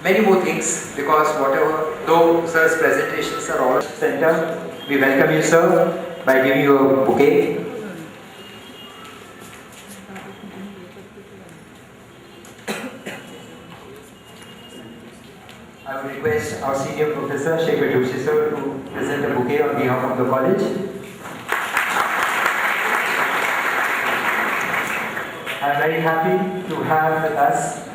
many more things, because whatever, though sir's presentations are all center, we welcome you, sir, by giving you a bouquet. I would request our senior professor, Shekhar Joshi sir, to present a bouquet on behalf of the college. I am very happy to have with us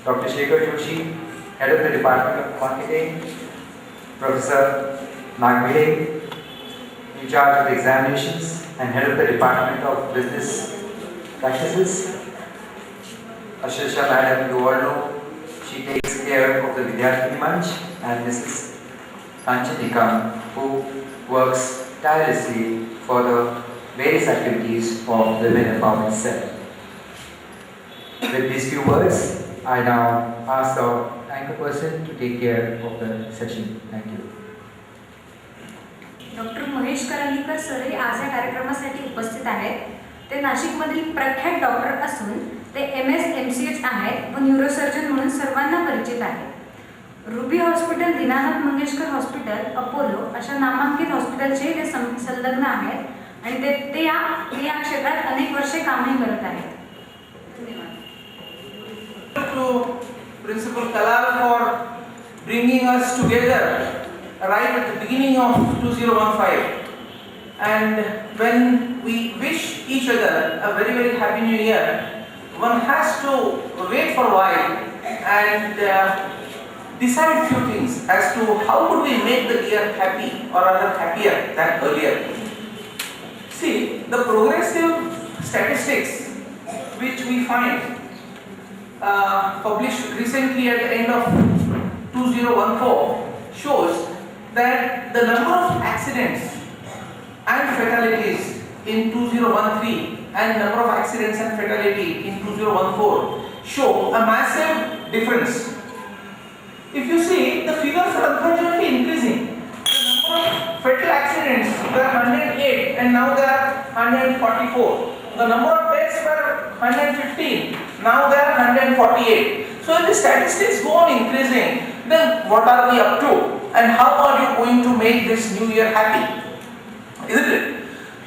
Dr. Shekhar Joshi, Head of the Department of Marketing, Professor Nagmile, in charge of the examinations and Head of the Department of Business Practices. Ashilsha Madam, you all know, she takes care of the Vidyarthini Manch, and Mrs. Kanchanika, who works tirelessly for the various activities of the Women Empowerment Cell. With these few words, I now ask the anchor person to take care of the session. Thank you. Doctor Mahesh Karandikar sir आज या कार्यक्रमासाठी उपस्थित आहेत. ते नाशिकमधील प्रख्यात doctor असून ते MS MCH आहेत व न्यूरोसर्जन म्हणून सर्वांना परिचित आहेत. Ruby hospital, Dinanath Mangeshkar hospital, Apollo अशा नामांकित हॉस्पिटलचे ते संलग्न आहेत आणि ते या क्षेत्रात अनेक वर्षे कामही करत आहेत. To Principal Kalal for bringing us together right at the beginning of 2015, and when we wish each other a very very happy new year, one has to wait for a while and decide few things as to how could we make the year happy or rather happier than earlier. See, the progressive statistics which we find published recently at the end of 2014 shows that the number of accidents and fatalities in 2013 and number of accidents and fatality in 2014 show a massive difference. If you see, the figures are unfortunately increasing. The number of fatal accidents were 108 and now they are 144. The number of deaths were 115, now they are 148. So if the statistics go on increasing, then what are we up to? And how are you going to make this new year happy? Isn't it?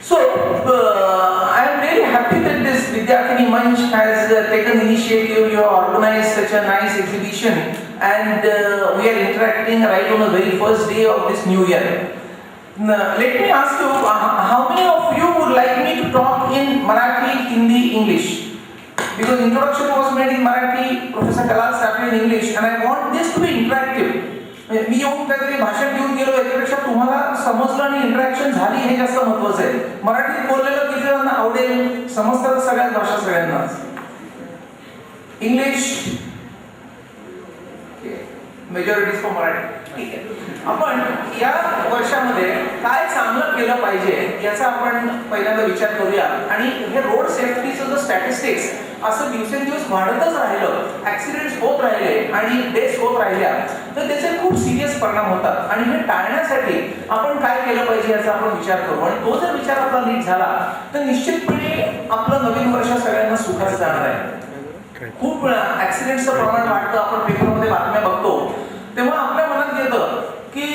So I am really happy that this Vidyarthini Manch has taken initiative. You have organized such a nice exhibition, and we are interacting right on the very first day of this new year. Now, let me ask you, how many of you would like me to talk in Marathi, Hindi, English? Because introduction was made in Marathi, Professor Kalal started in English, and I want this to be interactive. मी येऊन काहीतरी भाषण देऊन गेलो याच्यापेक्षा तुम्हाला समजलं आणि interaction झाली हे जास्त महत्त्वाचं आहे. मराठीत बोललेलं किती जणांना आवडेल, समजतात सगळ्याच भाषा सगळ्यांनाच. English majority for Marathi. ठीक आहे. आपण या वर्षामध्ये काय चांगलं केलं पाहिजे याचा आपण पहिल्यांदा विचार करूया. आणि हे रोड सेफ्टीचं जर स्टॅटिस्टिक्स असं दिवसेंदिवस वाढतच राहिलं, ऍक्सिडेंट्स होत राहिले आणि डेथ्स होत राहिल्या, तर त्याचे खूप सिरियस परिणाम होतात. आणि हे टाळण्यासाठी आपण काय केलं पाहिजे याचा आपण विचार करू. आणि तो जर विचार आपला नीट झाला तर निश्चितपणे आपलं नवीन वर्ष सगळ्यांना सुखाचं जाणार आहे. खूप ऍक्सिडेंटचं प्रमाण वाढतं. आपण पेपरमध्ये बातम्या बघतो तेव्हा आपल्या मनात येतं की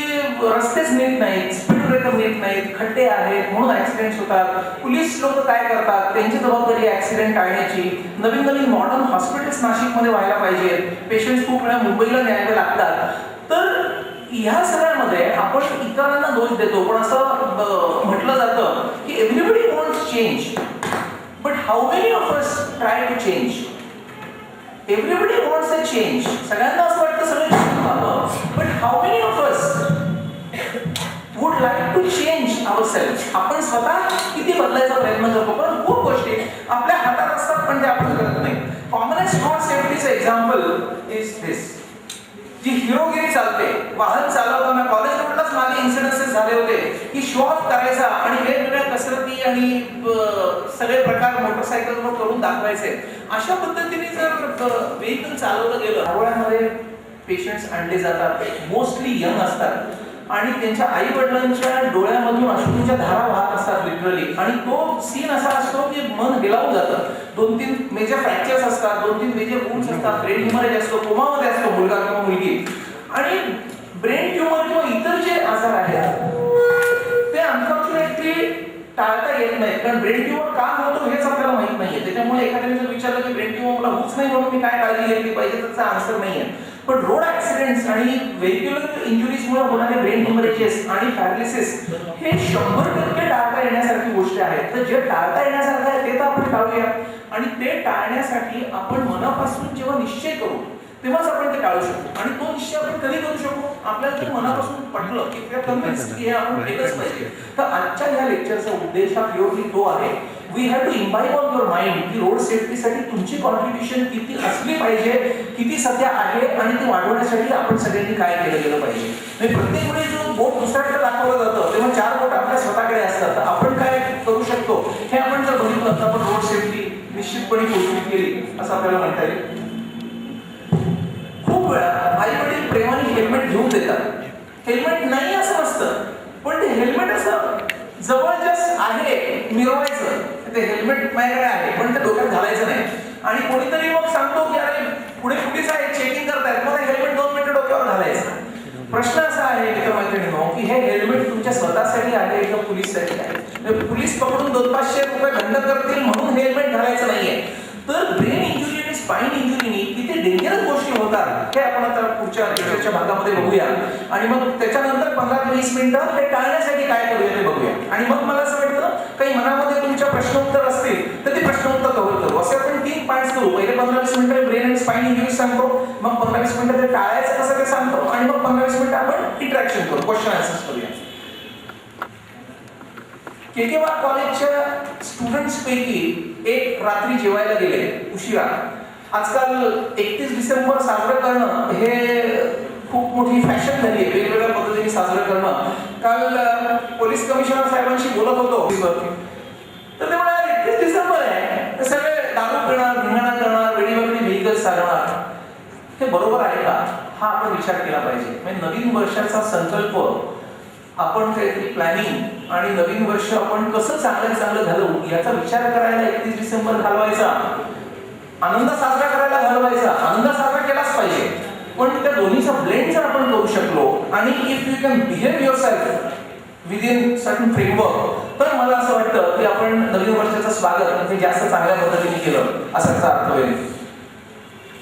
रस्तेच नीट नाहीत, स्पीड ब्रेकर नीट नाहीत, खड्डे आहेत म्हणून ऍक्सिडेंट्स होतात. पोलीस लोक काय करतात, त्यांची जबाबदारी ऍक्सिडेंट टाळण्याची. नवीन नवीन मॉडर्न हॉस्पिटल्स नाशिकमध्ये व्हायला पाहिजेत. पेशंट्स खूप वेळा मुंबईला न्यायला लागतात. तर ह्या सगळ्यामध्ये आपण इतरांना दोष देतो, पण असं म्हटलं जातं की everybody wants change, but how many of us try to change? Everybody wants a change. सगळ्यांना असं वाटतं सगळं व्हावं, but how many of us would like to change ourselves? आपण स्वतः किती बदलायचा प्रयत्न करतो, पण खूप गोष्टी आपल्या हातात असतात पण ते आपण करत नाही. कॉमनेस्ट रोड सेफ्टीचं एक्झाम्पल इज दिस. जी हिरोगिरी चालते, वाहन चालवताना कॉलेज रोडलाच मागे इन्सिडेंसेस झाले होते की शो ऑफ करायचा आणि वेगवेगळ्या कसरती आणि सगळे प्रकार मोटरसायकलवर करून दाखवायचे. अशा पद्धतीने जर व्हेइकल चालवलं गेलं, हरवळ्यामध्ये पेशंट्स आणले जातात, मोस्टली यंग असतात. आणि त्यांच्या आई वडिलांच्या डोळ्यामधून अश्रूंच्या धारा वाहत असतात लिटरली, आणि तो सीन असा असतो की मन हेलावून जातं. 2-3 मेजर फ्रॅक्चर्स असतात, 2-3 मेजर वुंड्स असतात, ब्रेन ह्युमरेज असतो, कोमामध्ये असतो मुलगा किंवा मुलगी, आणि ब्रेन ट्युमर किंवा इतर जे आजार आहेत ते अनफॉर्च्युनेटली टाळता येत नाही, कारण ब्रेन ट्युमर का होतो हेच आपल्याला माहित नाहीये. त्याच्यामुळे एखाद्याने जर विचारलं की ब्रेन ट्युमर मला होऊच नाही म्हणून मी काय काळजी घेतली पाहिजे, त्याचा आन्सर नाहीये. पण रोड ऍक्सिडेंट्स आणि व्हेहिक्युलर इंजुरीजमुळे होणारे ब्रेन हेमरेजेस आणि पॅरालिसिस हे 100% टाळता येण्यासारखी गोष्ट आहे. तर जे टाळता येण्यासारखं आहे ते तर आपण टाळूया, आणि ते टाळण्यासाठी आपण मनापासून जेव्हा निश्चय करू तेव्हाच आपण ते टाळू शकतो. आणि तो निश्चय आपण कधी करू शकू, आपल्याला जर मनापासून पटलं की ते कन्व्हिन्स की हे आपण केलंच पाहिजे. तर आजच्या या लेक्चरचा उद्देश हा प्युअरली तो आहे, we have to imbibe on your mind की रोड सेफ्टीसाठी तुमची कॉन्ट्रीब्युशन किती असली पाहिजे, किती सध्या आहे, आणि ती वाढवण्यासाठी आपण सगळ्यांनी काय केलं गेलं पाहिजे. म्हणजे प्रत्येक वेळी जो बोट दुसऱ्याकडे दाखवलं जातं तेव्हा 4 बोट आपल्या स्वतःकडे असतात. तर आपण काय करू शकतो हे आपण जर बघितलं तर आपण रोड सेफ्टी निश्चितपणे पोहोचली केली असं आपल्याला म्हणता येईल. खूप वेळा आई वडील प्रेमाने हेल्मेट घेऊन देतात. हेल्मेट नाही असं नसतं, पण ते हेल्मेट असं जवळजस आहे मिरवायचं. ते हेल्मेट माझ्याकडे आहे पण ते डोक्यात घालायचं नाही, आणि कोणीतरी मग सांगतो की अरे पुढे पोलीस आहे चेकिंग करतायत, मग हेल्मेट 2 मिनिटं डोक्यावर घालायचं. प्रश्न असा आहे मित्रमैत्रिणींनो की हे हेल्मेट तुमच्या स्वतःसाठी आहे का पोलीससाठी आहे? पोलीस पकडून 200-500 रुपये दंड करतील म्हणून हेल्मेट घालायचं नाहीये. तर ब्रेन इंजुरी आणि स्पाइन इंजुरीनी किती डेंजरस गोष्टी होतात हे आपण आता पुढच्या लेक्चरच्या भागामध्ये बघूया, आणि मग त्याच्यानंतर 15-20 मिनिटं हे टाळण्यासाठी काय करूया ते बघूया. आणि मग मला असं वाटतं काही मनामध्ये तुमच्या प्रश्नोत्तर असतील तर ते प्रश्नोत्तर कव्हर करू. असे आपण 3 पार्ट्स करू. पहिले 15-20 मिनिटं ब्रेन आणि स्पाइन इंजुरी सांगतो, मग 15-20 मिनिटं ते टाळायचं कसं ते सांगतो, आणि मग 15-20 मिनिटं आपण इंटरॅक्शन करू, क्वेश्चन आन्सर्स करूया. केकेवार कॉलेजच्या स्टुडंट्स पैकी एक रात्री जेवायला गेले उशिरा. आजकाल 31 डिसेंबर साजरं करणं हे खूप मोठी फॅशन झाली आहे, वेगवेगळ्या पद्धतीने साजरं करणं. काल पोलीस कमिशनर साहेबांशी बोलत होतो तर ते म्हणाले 31 डिसेंबर आहे तर सगळे दारू पिणार, धिंगाणा करणार, वेगवेगळे व्हेइकल्स चालवणार. हे बरोबर आहे का हा आपण विचार केला पाहिजे. म्हणजे नवीन वर्षाचा संकल्प आपण काहीतरी प्लॅनिंग आणि नवीन वर्ष आपण कसं चांगलं घालवू याचा विचार करायला 31 डिसेंबर घालवायचा, आनंद साजरा करायला घालवायचा. आनंद साजरा केलाच पाहिजे, पण त्या दोन्हीचा ब्लेंड जर आपण करू शकलो आणि if you can behave yourself within certain framework, तर मला असं वाटतं की आपण नवीन वर्षाचं स्वागत हे जास्त चांगल्या पद्धतीने केलं असा त्याचा अर्थ होईल.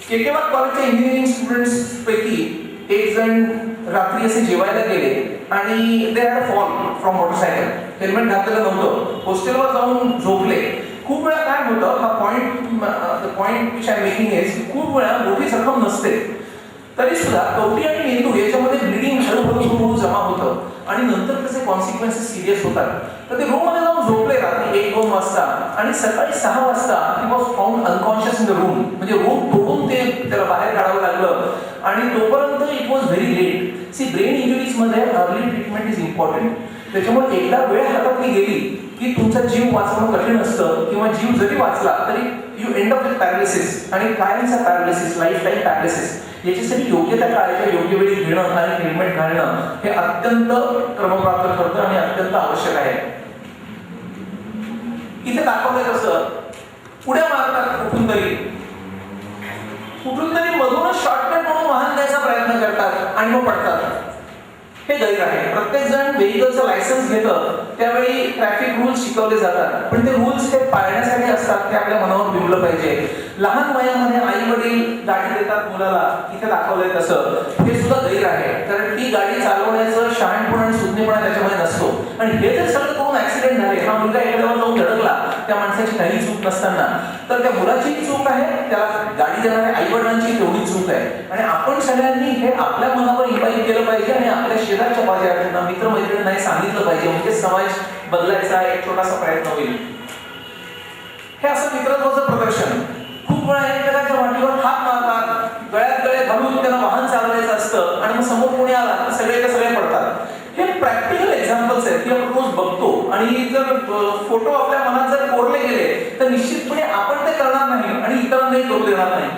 केकेवार कॉलेजच्या इंजिनिअरिंग स्टुडंट्स पैकी एक जण रात्री असे जेवायला गेले आणि they had a fall from motorcycle. Helmet घातलेलं नव्हतं, हॉस्टेलवर जाऊन झोपले. खूप वेळा काय होतं, हा point which I making is, खूप वेळा मोठी जखम नसते तरी सुद्धा कवटी आणि मेंदू याच्यामध्ये ब्लिडिंग हळूहळू जमा होतं आणि नंतर त्याचे कॉन्सिक्वेन्सेस सिरियस होतात. तर ते रूममध्ये जाऊन झोपले रात्री 1-2 वाजता, आणि सकाळी 6 वाजता he was found unconscious in the room. म्हणजे रूम तोडून ते त्याला बाहेर काढावं लागलं, आणि तोपर्यंत it was very late. See, brain इंजुरीजमध्ये अर्ली ट्रीटमेंट इज इम्पॉर्टंट. त्याच्यामुळे एकदा वेळ हातातली गेली की तुमचा जीव वाचवणं कठीण असतं, किंवा जीव जरी वाचला तरी you end up with paralysis, आणि कायमचा पॅरालिसिस, लाईफ टाईम पॅरालिसिस. याच्यासाठी योग्य त्या काळाच्या योग्य वेळी घेणं आणि हेल्मेट घालणं हे अत्यंत क्रमप्राप्त ठरतं आणि अत्यंत आवश्यक आहे. इथे दाखवलंय कसं पुढे मारतात कुठून तरी मधूनच शॉर्टकट म्हणून वाहन द्यायचा प्रयत्न करतात आणि मग पडतात. हे गैर आहे. प्रत्येक जण व्हेइकलचं लायसन्स घेतं त्यावेळी ट्रॅफिक रूल्स शिकवले जातात, पण ते रूल्स हे पाळण्यासाठी असतात, ते आपल्या मनावर बिंबलं पाहिजे. लहान वयामध्ये आई वडील गाडी देतात मुलाला, इथे दाखवलंय तसं, हे सुद्धा गैर आहे. कारण ती गाडी चालवण्याचं शहाणपणा आणि सुज्ञपणा त्याच्यामध्ये नसतो, आणि हे जर सगळं करून ऍक्सिडेंट झाले, हा मुलगा एखाद्यावर जाऊन धडकला त्या माणसाची काही चूक नसताना, तर त्या मुलाची चूक आहे, त्याला गाडी देणाऱ्या आई वडिलांची तेवढी चूक आहे. आणि आपण सगळ्यांनी हे आपल्या मनावर इम्बाईब केलं पाहिजे आणि आपल्या शेजारच्या बाजूला मित्रमैत्रिणींना सांगितलं पाहिजे, म्हणजे समाज बदलायचा एक छोटासा प्रयत्न होईल. हे असं मित्रत्वाचं प्रदर्शन. खूप वेळा एकमेकांच्या वाटीवर हात मारतात, गळ्यात गळे घालून त्यांना वाहन चालवायचं असतं, आणि मग समोर कोणी आला तर सगळे पडतात. हे प्रॅक्टिकल एक्झाम्पल्स आहेत की आपण रोज बघतो, आणि जर फोटो आपल्या मनात जर कोरले गेले तर निश्चितपणे आपण ते करणार नाही आणि इतरांनाही करू देणार नाही.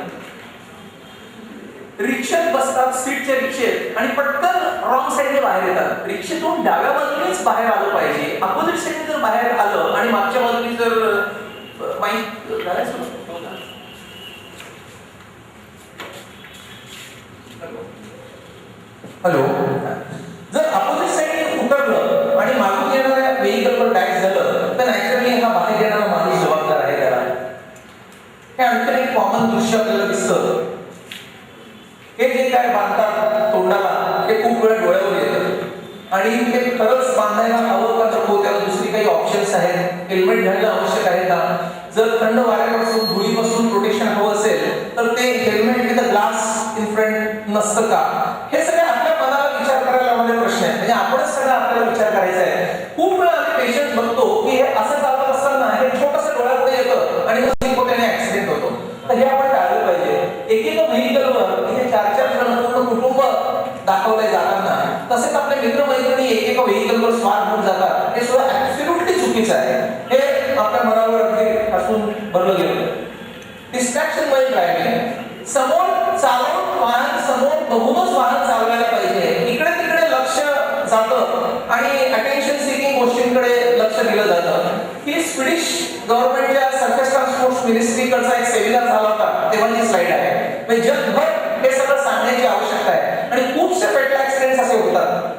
रिक्षेत बसतात, सीटच्या रिक्षेत, आणि पटकन रॉंग साईडने बाहेर येतात. रिक्षेतून डाव्या बाजूनेच बाहेर आलं पाहिजे. अपोजिट साईडने जर बाहेर आलं आणि मागच्या बाजूने जर माईक झालाय सुरू. हॅलो, जर अपोजिट साईडने उतरलं आणि मागून येणाऱ्या व्हेइकलवर टॅक्स झालं तर नॅचरली हा बाहेर येणारा माणूस जबाबदार आहे त्याला. हे आणखी एक कॉमन दृश्य आपल्याला दिसतं. हे जे काय बांधतात तोंडाला ते खूप वेळा डोळ्यावर येतं आणि ते खरंच बांधायला हवं का नको, त्याला दुसरी काही ऑप्शन्स आहेत. हेल्मेट घालणं आवश्यक आहे का? जर थंड वाऱ्यापासून धुळीपासून प्रोटेक्शन हवं असेल तर ते helmet with glass in front नसतं का? हे सगळे आपल्या मनाला विचार करायला मला प्रश्न आहे. म्हणजे आपणच सगळं आपल्याला विचार करायचा आहे. खूप वेळा आम्ही पेशंट बघतो की हे असं चालत असताना हे छोटंसं डोळ्यापुढे येतं आणि मग त्याने ऍक्सिडेंट होतो. तर हे आपण टाळलं पाहिजे. एक व्हेइकलवर इथे 4-4 जण पूर्ण कुटुंब दाखवलंय जाताना, तसेच आपले मित्रमैत्रिणी एक व्हेइकलवर स्वार होऊन जातात. हे सुद्धा ऍब्सोल्युटली चुकीचं आहे. हे आपल्या मनावर अगदी असून भरलं गेलं. डिस्ट्रॅक्शन वाईल ड्रायव्हिंग, समोर चालून वाहन समोर बघूनच वाहन चालवायला पाहिजे. इकडे तिकडे लक्ष जातं आणि अटेन्शन सिकिंग गोष्टींकडे लक्ष दिलं जातं. ही स्वीडिश गव्हर्नमेंटच्या सरफेस ट्रान्सपोर्ट मिनिस्ट्रीकडचा एक सेमिनार झाला होता, तेव्हाची स्लाइड आहे. म्हणजे जगभर हे सगळं सांगण्याची आवश्यकता आहे आणि खूपसे फेटल ऍक्सिडेंट्स असे होतात.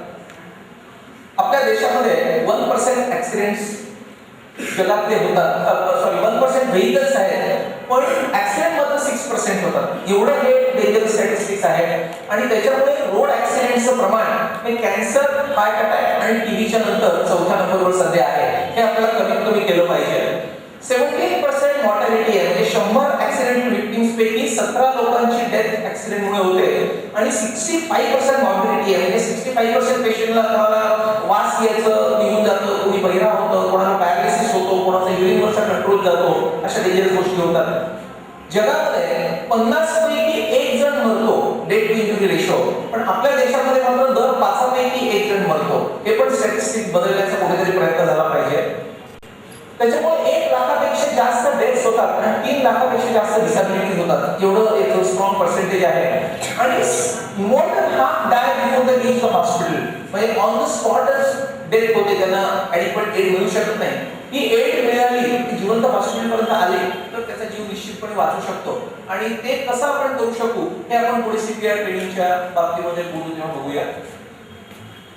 आपल्या देशामध्ये 1% ऍक्सिडेंट्स जगातले होतात. सॉरी 1% व्हेइकल्स आहेत, पण ऍक्सिडेंट मध्ये 6% होतात. एवढं हे डेंजरस स्टॅटिस्टिक्स आहे. आणि त्याच्यामुळे रोड ऍक्सिडेंटचं प्रमाण हे कॅन्सर, हार्ट अटॅक आणि टीबीच्या नंतर 4थ्या नंबरवर सध्या आहे. हे आपल्याला कमीत कमी केलं पाहिजे. 17% मॉर्टॅलिटी आहे. म्हणजे 100 ऍक्सिडेंट व्हिक्टिम्स पैकी 17 लोकांची डेथ ऍक्सिडेंटमुळे होते. आणि 65% मॉर्टॅलिटी आहे. म्हणजे 65% पेशंटला तुम्हाला वास यायचं निघून जातं, कोणी बहिरा होतं, कोणाला पॅरालिसिस होतो, कोणाचा युरिनवरचा कंट्रोल जातो, अशा डेंजरस गोष्टी होतात. जगामध्ये 50 पैकी 1 जण मरतो डेथ टू इंजुरी रेशो, पण आपल्या देशामध्ये मात्र दर 5 पैकी 1 जण मरतो. हे पण स्टॅटिस्टिक्स बदलण्याचा कुठेतरी प्रयत्न झाला पाहिजे. त्याच्यामुळे 1 लाखापेक्षा जास्त डेथ्स होतात आणि 3 लाखापेक्षा जास्त डिसॅबिलिटीज होतात. एवढं एक स्ट्रॉंग पर्सेंटेज आहे. आणि more than half die before the reach of hospital, म्हणजे ऑन द स्पॉटच डेथ होते, त्यांना ॲडिक्वेट एड मिळू शकत नाही. ही एड मिळाली की जिवंत हॉस्पिटलपर्यंत आले तर त्याचा जीव निश्चितपणे वाचू शकतो. आणि ते कसं आपण करू शकू हे आपण पुढे सीपीआर ट्रेनिंगच्या बाबतीमध्ये बोलून जेव्हा बघूया.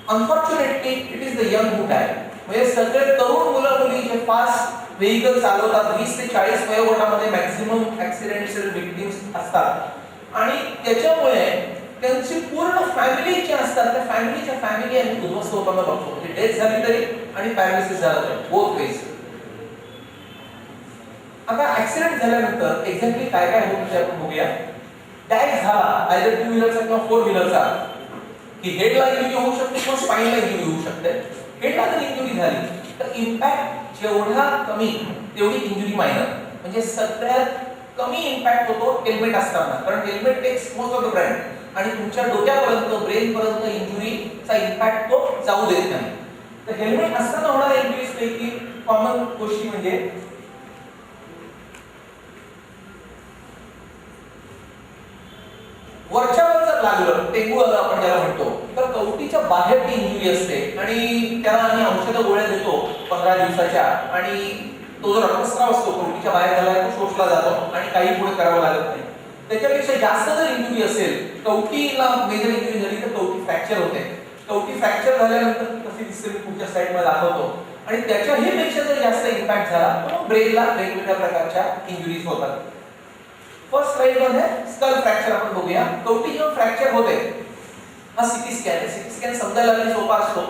Unfortunately it is the young who die. म्हणजे सगळे तरुण मुलं मुली जे फास्ट व्हेइकल चालवतात, 20 ते 40 वयोगटामध्ये मॅक्सिमम ऍक्सिडेंट्स व्हिक्टिम्स असतात आणि त्याच्यामुळे त्यांची पूर्ण फॅमिली जी असतात त्या फॅमिली आणि उद्ध्वस्त होताना बघतो. म्हणजे डेथ झाली तरी आणि पॅरालिसिस झाला तरी, बोथ वेज. आता ऍक्सिडेंट झाल्यानंतर एक्झॅक्टली काय काय होतं ते आपण बघूया. डॅश झाला आयदर 2 व्हीलरचा किंवा 4 व्हीलरचा, की हेडला इंजुरी होऊ शकते किंवा स्पाइनला इंजुरी होऊ शकते. हेडला जर इंजुरी झाली तर इम्पॅक्ट जेवढा कमी तेवढी इंजुरी मायनर. म्हणजे सगळ्यात कमी इम्पॅक्ट होतो हेल्मेट असताना, कारण helmet takes most of the brunt आणि तुमच्या डोक्यापर्यंत ब्रेन पर्यंत इंजुरीचा इम्पॅक्ट तो जाऊ देत नाही. तर हेल्मेट असताना होणाऱ्या इंजुरीज पैकी कॉमन गोष्टी म्हणजे वरच्यावर जर लागलं, टेंगू आलं आपण ज्याला म्हणतो, तर कवटीच्या बाहेर ती इंजुरी असते आणि त्याला आम्ही औषध गोळ्या देतो 15 दिवसाच्या आणि तो जो रक्तस्राव असतो कवटीच्या बाहेर झाला तो शोषला जातो आणि काही पुढे करावं लागत नाही. त्याच्यापेक्षा जास्त जर इंजुरी असेल, कवटीला मेजर इंजुरी झाली तर कवटी फ्रॅक्चर होते. कवटी फ्रॅक्चर झाल्यानंतर कशी दिसते मी पुढच्या स्लाइडमध्ये दाखवतो. आणि त्याच्याही पेक्षा जर जास्त इम्पॅक्ट झाला तर ब्रेनला वेगवेगळ्या प्रकारच्या इंजुरीज होतात. फर्स्ट स्लाइड मध्ये स्कल फ्रॅक्चर आपण बघूया. कवटी जेव्हा फ्रॅक्चर होते, हा सीटी स्कॅन आहे. सीटी स्कॅन समजायला लागली सोपा असतो.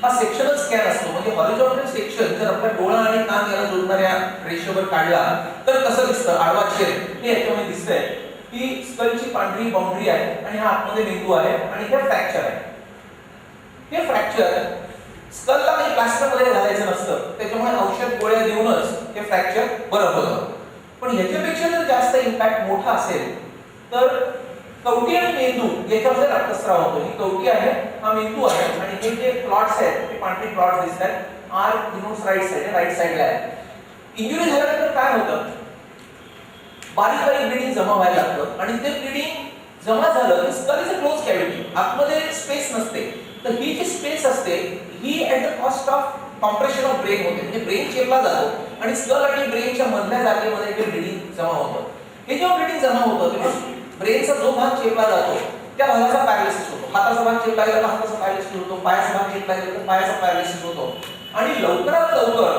हा सेक्शनल स्कॅन असतो. म्हणजे हॉरिझॉन्टल सेक्शन जर आपल्या डोळा आणि कान याला जोडणाऱ्या रेषेवर काढला तर कसं दिसतं, आडवा छेद हे याच्यामध्ये दिसतंय. ही स्कलची पांढरी बाउंड्री आहे आणि हा आतमध्ये मेंदू आहे आणि हे फ्रॅक्चर आहे. हे फ्रॅक्चर स्कलला काही प्लास्टरमध्ये घालायचं नसतं, त्याच्यामुळे औषध गोळ्या देऊनच हे फ्रॅक्चर बरं होतं. पण ह्याच्यापेक्षा जर जास्त इम्पॅक्ट मोठा असेल तर कवटी आणि मेंदू याच्यामध्ये रक्तस्राव होतो. ही कवटी आहे, हा मेंदू आहे आणि हे जे प्लॉट्स आहेत ते पांढरे प्लॉट्स दिसतात. आर डिनोट्स राईट साइडला आहे. इंजुरी झाल्यानंतर काय होतं, बारीक ब्लिडिंग जमा व्हायला लागतं आणि ते ब्लिडिंग जमा झालं की skull is a close cavity, आतमध्ये स्पेस नसते. तर ही जी स्पेस असते ही at the cost of compression of brain होते. म्हणजे ब्रेन चेपला जातो आणि स्कल आणि ब्रेनच्या मधल्या जागेमध्ये हे ब्लीडिंग जमा होतं. हे जेव्हा ब्लीडिंग जमा होतं तेव्हा ब्रेनचा जो भाग चेपला जातो त्या भागाचा पॅरालिसिस होतो. हाताचा भाग चेपला गेला तर हाताचा पॅरालिसिस होतो, पायाचा भाग चेपला गेला तर पायाचा पॅरालिसिस होतो. आणि लवकरात लवकर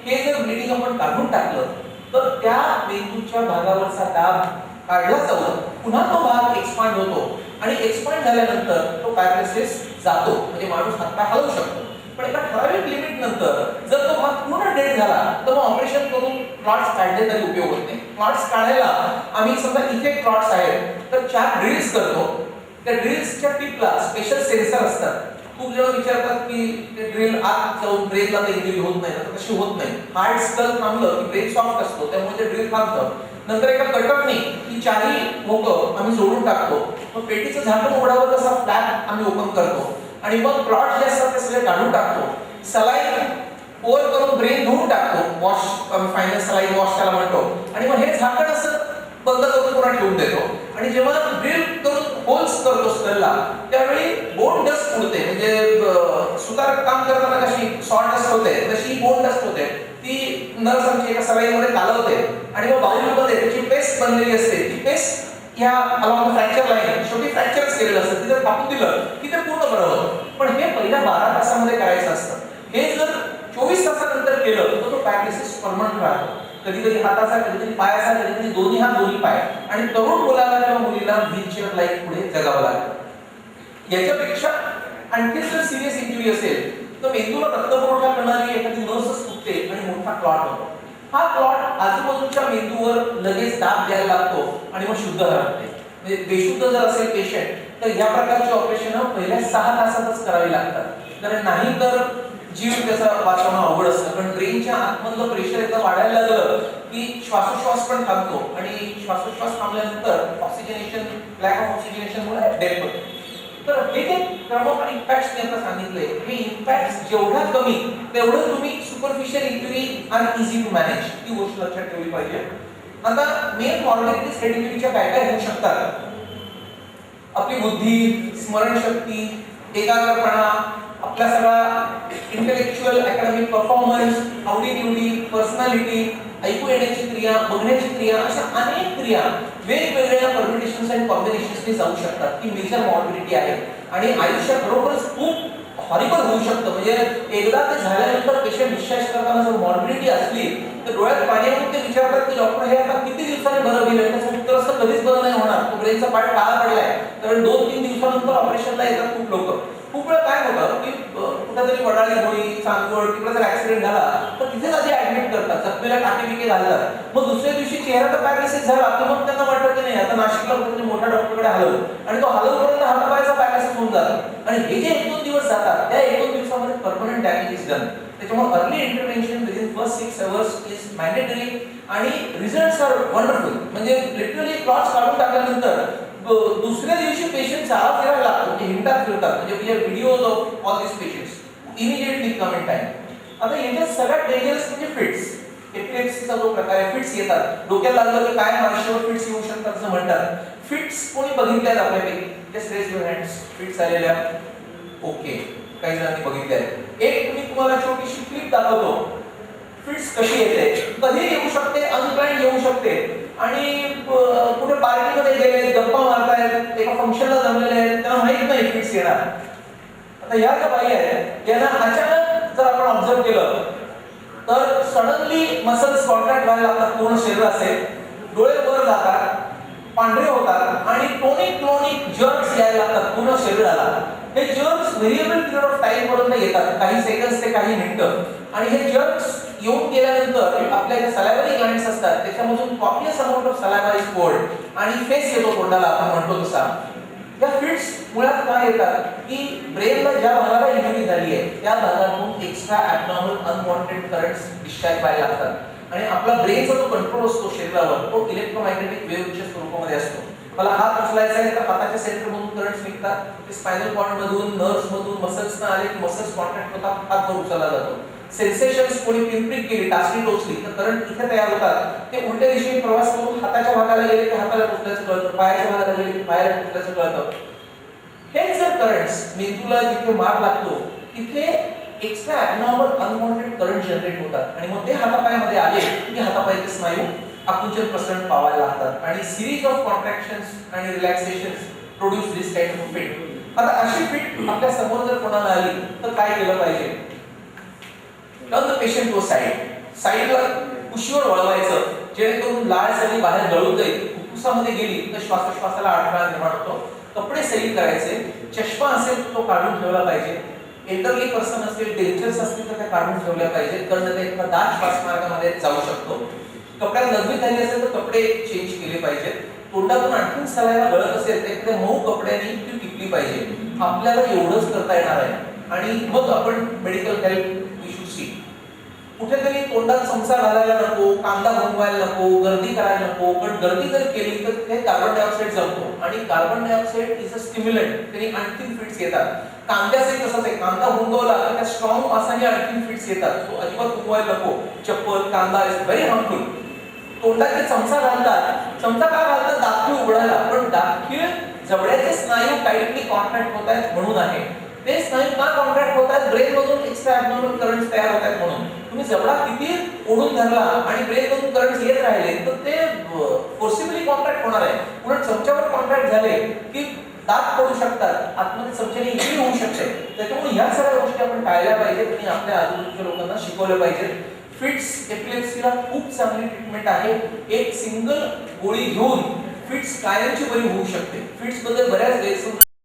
हे जर ब्लीडिंग आपण काढून टाकलं तर त्या मेंदूच्या भागावरचा दाब काढला जाऊन पुन्हा तो भाग एक्सपांड होतो आणि एक्सपांड झाल्यानंतर तो पॅरालिसिस जातो. म्हणजे माणूस हातपाय हलवू शकतो. पण एका ठराविक लिमिट नंतर जर तो भाग पूर्ण डेड झाला तर मग ऑपरेशन करून क्लॉट्स काढले तरी उपयोग होत नाही. क्लॉट्स काढायला आम्ही समजा इथे क्लॉट्स आहेत तर 4 ड्रिल्स करतो. त्या ड्रिल्सच्या टिपला स्पेशल सेन्सर असतात. खूप जण विचारतात की ते ड्रिल आत जाऊन ब्रेनला तर इंजुरी होत नाही, तर तशी होत नाही. हार्ड स्कल थांबलं की ब्रेन सॉफ्ट असतो त्यामुळे ते ड्रिल थांबतं. नंतर एका कटरने ही चारही भोकं आम्ही जोडून टाकतो. मग पेटीचं झाकण उघडावं तसा फ्लॅप आम्ही ओपन करतो आणि मग क्लॉट जे असतात ते सगळे काढून टाकतो. सलाईन पोर करून ब्रेन धुवून टाकतो. वॉश फायनल सलाईन वॉश त्याला म्हणतो. आणि मग हे झाकण असं बंद करून पुन्हा ठेवून देतो. आणि जेव्हा ड्रिल करून होल्स करतो स्कलला त्यावेळी बोन डस्ट उडते. म्हणजे सुतार काम करताना कशी सॉ डस्ट होते तशी बोन डस्ट होते. ती नर्स आमची एका सलाईनमध्ये कालवते आणि मग बाउलमध्ये त्याची पेस्ट बनलेली असते. ती पेस्ट या अलॉंग फ्रॅक्चर लाईन शेवटी फ्रॅक्चरच केलेलं असतं. तिथे टाकून दिलं की ते पूर्ण बरं होतं. पण हे पहिल्या 12 तासामध्ये करायचं असतं. हे जर 24 तासानंतर केलं तर तो पॅरालिसिस परमनंट राहतो. कधी कधी हाताचा, कधी कधी पायाचा, कधी कधी दोन्ही हात दोन्ही पाय. आणि तरुण मुलाला किंवा मुलीला व्हीलचेअर लाईफ पुढे जगावं लागतं. याच्यापेक्षा आणखी जर सिरियस इंजुरी असेल तर मेंदूला रक्तपुरवठा करणारी एखादी नसच तुटते आणि मोठा क्लॉट होतो. हा क्लॉट आजूबाजूच्या मेंदूवर लगेच दाब द्यायला लागतो आणि मग शुद्ध राहते. म्हणजे बेशुद्ध जर असेल पेशंट तर या प्रकारची ऑपरेशन पहिल्या 6 तासातच करावी लागतात. कारण नाही तर जीव त्याचा वाचवणं अवघड असतं. पण ब्रेनच्या आतमधलं प्रेशर एकदा वाढायला लागलं की श्वासोश्वास पण थांबतो आणि श्वासोश्वास थांबल्यानंतर ऑक्सिजनेशन, लॅक ऑफ ऑक्सिजनेशनमुळे डेथ होते. तर हे जे प्रमुख इम्पॅक्ट्स मी आता सांगितले हे इम्पॅक्ट्स जेवढा कमी तेवढं तुम्ही superficial injury are easy to manage. ही गोष्ट लक्षात ठेवली पाहिजे. आता मेन मॉर्बिडिटीज हेड इंजुरीच्या काय काय होऊ शकतात. आपली बुद्धी, स्मरणशक्ती, एकाग्रपणा, आपला सगळा इंटेलेक्च्युअल अकॅडमिक परफॉर्मन्स, आवडीनिवडी, पर्सनॅलिटी, ऐकू येण्याची क्रिया, बघण्याची क्रिया, अशा अनेक क्रिया वेगवेगळ्या परम्युटेशन्स आणि कॉम्बिनेशन्सनी जाऊ शकतात. ही मेजर मॉर्बिडिटी आहे आणि आयुष्यात खरोखरच खूप हॉरिबल होऊ शकतं. म्हणजे एकदा ते झाल्यानंतर पेशंट डिस्चार्ज करताना जर मॉर्बिडिटी असली तर डोळ्यात पाणी येऊन ते विचारतात की डॉक्टर हे आता किती दिवसांनी बरं होईल. त्याचं उत्तर असतं कधीच बरं नाही होणार. तो ब्रेनचा पार्ट काळा पडलाय. कारण 2-3 दिवसानंतर ऑपरेशनला येतात खूप लोक. खूप वेळा काय होतं की कुठेतरी वडाळी होळी, चांदवड तिकडे जर ऍक्सिडेंट झाला तर तिथेच आधी ऍडमिट करतात. जखमेला टाके घालतात. मग दुसऱ्या दिवशी चेहरा तर पॅरालिसिस झाला तर मग त्यांना वाटतं की नाही आता नाशिकला कुठेतरी मोठ्या डॉक्टरकडे हलवू आणि तो हलवूपर्यंत हातापायाचा पॅरालिसिस होऊन जातो. आणि हे जे 1-2 दिवस जातात त्या 1-2 दिवसामध्ये परमनंट डॅमेज इज डन. त्याच्यामुळे early intervention within first 6 hours is mandatory आणि रिझल्ट्स आर वंडरफुल. म्हणजे लिटरली क्लॉट्स काढून टाकल्यानंतर दुसऱ्या दिवशी पेशंट चाला फिरायला लागतो. म्हणजे हिंडतात फिरतात. म्हणजे we have videos of all this patients immediately come in time. आता याच्यात सगळ्यात डेंजरस म्हणजे फिट्स. एपिलेप्सीचा जो प्रकार आहे, फिट्स येतात. डोक्याला लागलं की काय माणसावर फिट्स येऊ शकतात असं म्हणतात. फिट्स कोणी बघितल्यात आपल्यापैकी? Just raise your hands. Fits आलेल्या ओके, काही जणांनी बघितल्या. एक मी तुम्हाला छोटीशी क्लिप दाखवतो. फिट्स कशी येते, कधी येऊ शकते, अनप्लॅन्ड येऊ शकते आणि कुठे पार्टीमध्ये गेले, गप्पा मारतायत, एका फंक्शनला जमलेले आहेत, त्यांना माहित नाही फिट्स येणार. आता या ज्या बाई आहेत यांना अचानक जर आपण ऑब्झर्व केलं तर सडनली मसल्स कॉन्ट्रॅक्ट व्हायला लागतात पूर्ण शरीराचे. डोळे वर जातात, पांढरे होतात आणि टोनिक जर्क्स यायला लागतात पूर्ण शरीराला. हे jerks variable period of time पर्यंत येतात, काही सेकंड्स ते काही मिनिटं. आणि हे जर्क्स येऊन गेल्यानंतर आपल्या जे सलायव्हरी ग्लँड्स असतात त्याच्यामधून copious amount of saliva is poured आणि फेस येतो तोंडाला आपण म्हणतो तसा. या फिट्स मुळात काय येतात की ब्रेनला ज्या भागाला इंजुरी झाली आहे त्या भागातून extra abnormal unwanted currents discharge व्हायला लागतात आणि आपला ब्रेनचा जो कंट्रोल असतो शरीरावर तो इलेक्ट्रोमॅग्नेटिक वेव्हच्या स्वरूपामध्ये असतो. मला हात उचलायचा आहे तर हाताच्या सेंटरमधून करंट्स निघतात. ते स्पायनल कॉर्ड मधून, नर्व्स मधून, मसल्सना आले की मसल्स कॉन्ट्रॅक्ट होतात, हात वर उचलला जातो. सेन्सेशन्स कोणी पिनप्रिक केली, टाचणी टोचली तर करंट इथे तयार होतात. ते उलट्या दिशेने प्रवास करून हाताच्या भागाला गेले की हाताला टोचल्याचं कळतं, पायाच्या भागाला गेले की पायाला टोचल्याचं कळतं. हेच जर करंट्स मेंदूला जिथे मार लागतो तिथे extra abnormal unwanted current generate होतात आणि मग ते हातापायामध्ये आले की हातापायाचे स्नायू आकुंचन प्रसरण पावायला लागतात आणि सिरीज ऑफ कॉन्ट्रॅक्शन्स आणि relaxations produce this kind of fit. आता अशी फिट आपल्या समोर जर कोणाला आली तर काय केलं पाहिजे? Turn the patient to side. साइडला कुशीवर वळवायचं जेणेकरून लाळ सगळी बाहेर गळून जाईल. फुफ्फुसामध्ये गेली तर श्वासोच्छवासाला अडथळा निर्माण होतो. कपडे सैल करायचे. चष्मा असेल तर तो काढून ठेवला पाहिजे. एल्डरली पर्सन असेल, डेंजरस असतील तर त्या काढून ठेवल्या पाहिजेत कारण ते एका दाट श्वासमार्गामध्ये जाऊ शकतो. कपड्यात लघवी झाली असेल तर कपडे चेंज केले पाहिजेत. तोंडातून आणखीन सलाईवा गळत असेल तर एखाद्या मऊ कपड्याने ती टिपली पाहिजे. आपल्याला एवढंच करता येणार आहे आणि मग आपण medical help we should see. कुठेतरी तोंडात चमचा घालायला नको, कांदा घुमवायला नको, गर्दी करायला नको. पण गर्दी जर केली तर ते कार्बन डायऑक्साईड जमतो आणि carbon dioxide is a stimulant. त्याने आणखीन फिट्स येतात. कांद्याचे तसंच आहे, कांदा घुमवला तर त्या स्ट्रॉंग वासाने आणखीन फिट्स येतात. तो अजिबात घुमवायला नको. चप्पल, कांदा इज व्हेरी हार्मफुल. तोंडात चमचा घालतात. चमचा का घालतात? दातखीळ उघडायला. पण दातखीळ जबड्याचे स्नायू टाईटली कॉन्ट्रॅक्ट होत आहेत म्हणून आहे. ते स्नायू का कॉन्ट्रॅक्ट होत आहेत? ब्रेन मधून एक्स्ट्रा ॲबनॉर्मल करंट्स तयार होत आहेत म्हणून. तुम्ही जबडा किती ओढून धरला आणि ब्रेन मधून करंट्स येत राहिले तर ते फोर्सिबली कॉन्ट्रॅक्ट होणार आहे. पुढे चमच्यावर कॉन्ट्रॅक्ट झाले की दात पडू शकतात, आतमध्ये चमच्याने इकडे होऊ शकते. त्याच्यामुळे ह्या सगळ्या गोष्टी आपण टाळल्या पाहिजेत आणि आपल्या आजूबाजूच्या लोकांना शिकवल्या पाहिजेत. फिट्स एपिलेप्सीला खूप चांगली ट्रीटमेंट आहे. एक सिंगल गोळी घेऊन फिट्स कायमची बरी होऊ शकते. फिट्स बद्दल बऱ्याच गैरसमज